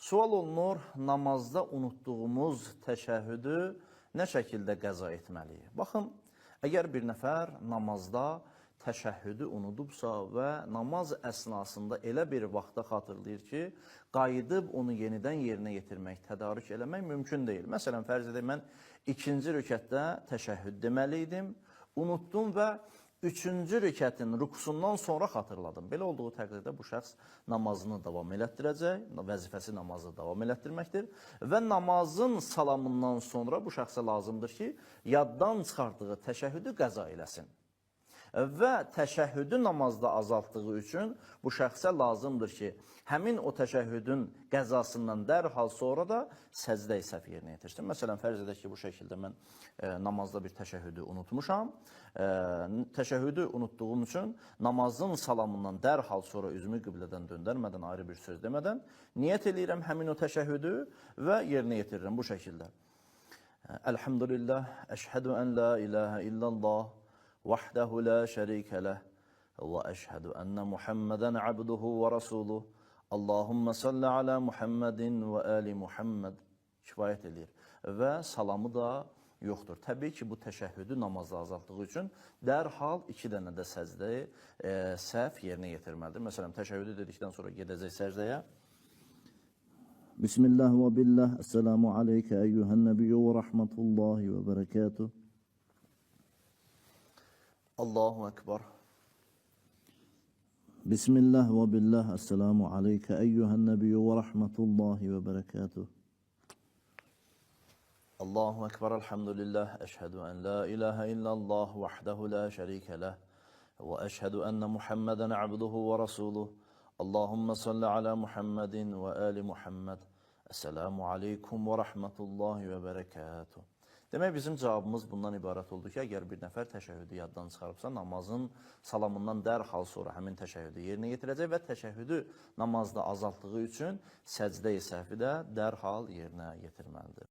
Sual olunur, namazda unutduğumuz təşəhhüdü nə şəkildə qəza etməliyik? Baxın, əgər bir nəfər namazda təşəhhüdü unudubsa və namaz əsnasında elə bir vaxtda xatırlayır ki, qayıdıb onu yenidən yerinə yetirmək, tədarük eləmək mümkün deyil. Məsələn, fərz edək, mən ikinci rükətdə təşəhhüd deməli idim, unutdum və üçüncü rükətin rükusundan sonra xatırladım. Belə olduğu təqdirdə bu şəxs namazını davam elətdirəcək, vəzifəsi namazı davam elətdirməkdir və namazın salamından sonra bu şəxsə lazımdır ki, yaddan çıxartdığı təşəhhüdü qəza eləsin. Və təşəhhüdü namazda azaltdığı üçün bu şəxsə lazımdır ki, həmin o təşəhhüdün qəzasından dərhal sonra da səcdə-i səhv yerinə yetirsin. Məsələn, fərz edək ki, bu şəkildə mən namazda bir təşəhhüdü unutmuşam. Təşəhhüdü unutduğum üçün namazın salamından dərhal sonra üzümü qiblədən döndərmədən, ayrı bir söz demədən niyyət eləyirəm həmin o təşəhhüdü və yerinə yetirirəm bu şəkildə. Elhamdülillah, əşhədü ən la ilahə illallah, وحده لا شريك له وأشهد أن محمدا عبده ورسوله اللهم صل على محمد وآل محمد kifayət edir və salamı da yoxdur. Təbii ki, bu təşəhhüdü namazda azaltdığı üçün dərhal iki dənə də səcdə səhv yerinə yetirməlidir. Məsələn, təşəhhüdü dedikdən sonra gedəcək səcdəyə. Bismillah və billah, əssəlamu aleykə əyyuhən nəbiyyü və rəhmətullahi və bərəkatuhu. Allahu Ekber. Bismillah ve billah. Esselamu aleyke eyyühen nebiyyü ve rahmetullahi ve berekatuhu. Allahu Ekber. Elhamdülillah. Eşhedü en la ilahe illallah vahdehu la şerike leh. Ve eşhedü enne Muhammeden abduhu ve rasuluh. Allahümme salli ala Muhammedin ve ali Muhammed. Esselamu aleykum ve rahmetullahi ve berekatuhu. Demək, bizim cavabımız bundan ibarət oldu ki, əgər bir nəfər təşəhhüdü yaddan çıxarıbsa, namazın salamından dərhal sonra həmin təşəhhüdü yerinə yetirəcək və təşəhhüdü namazda azaltdığı üçün səcdə-i səhvi də dərhal yerinə yetirməlidir.